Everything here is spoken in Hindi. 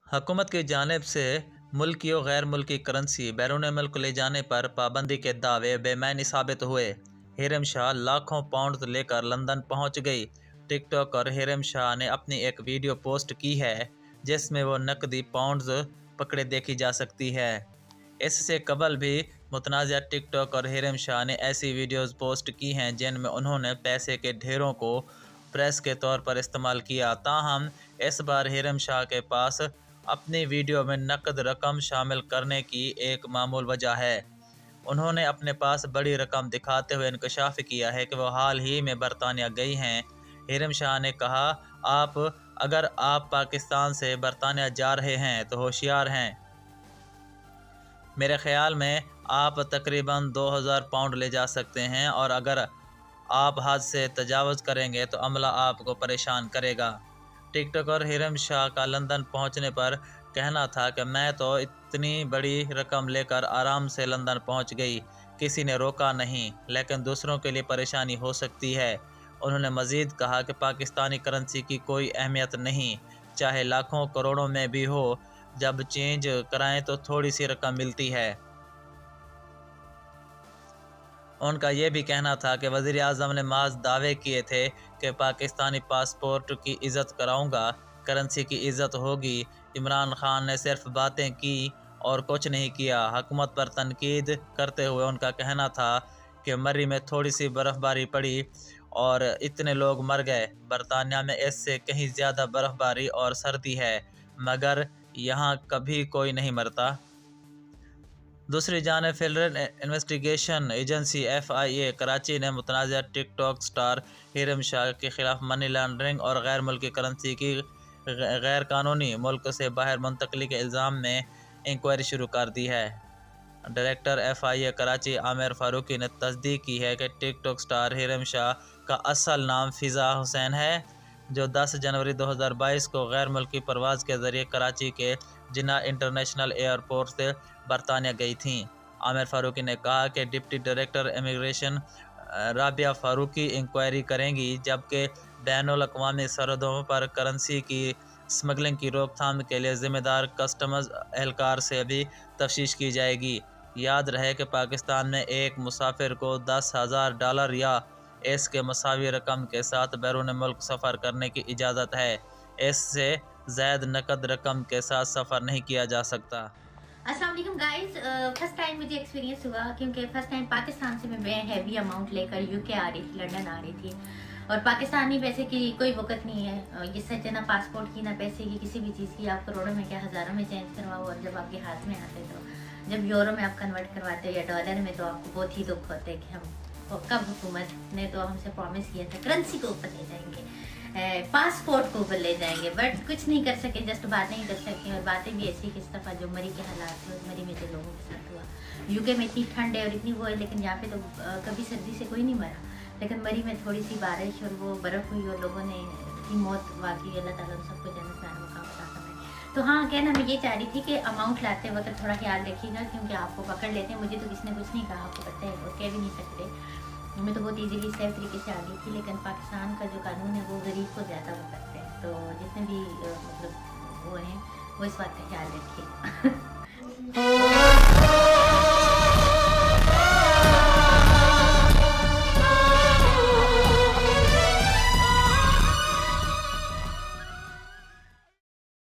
हुकूमत की जानिब से मुल्की और गैर मुल्की करेंसी बैरून मुल्क ले जाने पर पाबंदी के दावे बेमानी साबित हुए। हिरम शाह लाखों पाउंड लेकर लंदन पहुंच गई। टिकटॉक और हिरम शाह ने अपनी एक वीडियो पोस्ट की है जिसमें वो नकदी पाउंड्स पकड़े देखी जा सकती है। इससे कबल भी मुतनाज़ा टिकटॉक और हिरम शाह ने ऐसी वीडियोस पोस्ट की हैं जिनमें उन्होंने पैसे के ढेरों को प्रेस के तौर पर इस्तेमाल किया। ताहम इस बार हिरम शाह के पास अपनी वीडियो में नकद रकम शामिल करने की एक मामूल वजह है। उन्होंने अपने पास बड़ी रकम दिखाते हुए इंकशाफ किया है कि वो हाल ही में बरतानिया गई हैं। हिरम शाह ने कहा, अगर आप पाकिस्तान से बरतानिया जा रहे हैं तो होशियार हैं। मेरे ख़्याल में आप तकरीबन 2000 पाउंड ले जा सकते हैं और अगर आप हद से तजावज़ करेंगे तो अमला आपको परेशान करेगा। टिकटॉक और हिरम शाह का लंदन पहुंचने पर कहना था कि मैं तो इतनी बड़ी रकम लेकर आराम से लंदन पहुंच गई, किसी ने रोका नहीं, लेकिन दूसरों के लिए परेशानी हो सकती है। उन्होंने मज़ीद कहा कि पाकिस्तानी करेंसी की कोई अहमियत नहीं, चाहे लाखों करोड़ों में भी हो, जब चेंज कराएं तो थोड़ी सी रकम मिलती है। उनका ये भी कहना था कि वज़ीर आज़म ने माज दावे किए थे कि पाकिस्तानी पासपोर्ट की इज़्ज़त कराऊंगा, करेंसी की इज़्ज़त होगी। इमरान खान ने सिर्फ बातें की और कुछ नहीं किया। हुकूमत पर तनकीद करते हुए उनका कहना था कि मरी में थोड़ी सी बर्फ़बारी पड़ी और इतने लोग मर गए। बरतानिया में इससे कहीं ज़्यादा बर्फ़बारी और सर्दी है, मगर यहाँ कभी कोई नहीं मरता। दूसरी जानिब federal investigation agency FIA Karachi ने मुतनाज़ा टिकटॉक स्टार हिरम शाह के खिलाफ मनी लॉन्ड्रिंग और गैर मुल्की करेंसी की गैर कानूनी मुल्क से बाहर मुंतकली के इल्ज़ाम में इंक्वायरी शुरू कर दी है। डायरेक्टर FIA कराची आमिर फारूकी ने तस्दीक की है कि टिकटॉक स्टार हिरम शाह का असल नाम फ़िज़ा हुसैन है, जो 10 जनवरी 2022 को गैर मुल्की परवाज़ के ज़रिए कराची के जिन्ना इंटरनेशनल एयरपोर्ट से बरतानिया गई थीं। आमिर फारूकी ने कहा कि deputy director immigration Rabia Faruqui inquiry करेंगी, जबकि बैनुल अक़वामी सरहदों पर करेंसी की स्मगलिंग की रोकथाम के लिए ज़िम्मेदार कस्टम्स एहलकार से भी तफ्तीश की जाएगी। याद रहे कि पाकिस्तान में एक मुसाफिर को $10,000 या इसके मसावी रकम के साथ बैरून मुल्क सफ़र करने की इजाज़त है। इससे ज़ायद नकद रकम के साथ सफ़र नहीं किया जा सकता। अस्सलाम वालेकुम गाइस, फर्स्ट टाइम मुझे एक्सपीरियंस हुआ क्योंकि फ़र्स्ट टाइम पाकिस्तान से मैं हैवी अमाउंट लेकर UK आ रही थी, लंदन आ रही थी। और पाकिस्तानी पैसे की कोई वक़्त नहीं है, ये सच है, ना पासपोर्ट की ना पैसे की किसी भी चीज़ की। आप करोड़ों में क्या हज़ारों में चेंज करवाओ और जब आपके हाथ में आते तो जब यूरो में आप कन्वर्ट करवाते हो या डॉलर में तो आपको बहुत ही दुख होता है कि हम कब हुकूमत ने तो हमसे प्रॉमिस किया था करेंसी को ऊपर ले जाएंगे, पासपोर्ट को ऊपर ले जाएंगे, बट कुछ नहीं कर सके, जस्ट बातें ही कर सके। और बातें भी ऐसी किस दफ़ा जो मरी के हालात हुए, मरी में जो लोगों के साथ हुआ। UK में इतनी ठंड है और इतनी वो है, लेकिन यहाँ पे तो कभी सर्दी से कोई नहीं मरा, लेकिन मरी में थोड़ी सी बारिश और वो बर्फ़ हुई और लोगों ने की मौत वाकई अल्लाह ताला उन सबको जन्नत में मुकाम अता फरमाए। तो हाँ, कहना मैं ये चाह रही थी कि अमाउंट लाते वक्त थोड़ा ख्याल रखिएगा, क्योंकि आपको पकड़ लेते हैं। मुझे तो किसी ने कुछ नहीं कहा, आपको पता है, और कह भी नहीं सकते। मैं तो बहुत इजीली सेफ तरीके से आ गई थी, लेकिन पाकिस्तान का जो कानून है वो गरीब को ज़्यादा वो करते हैं। तो जितने भी मतलब वो हैं वो इस बात का ख्याल रखिए।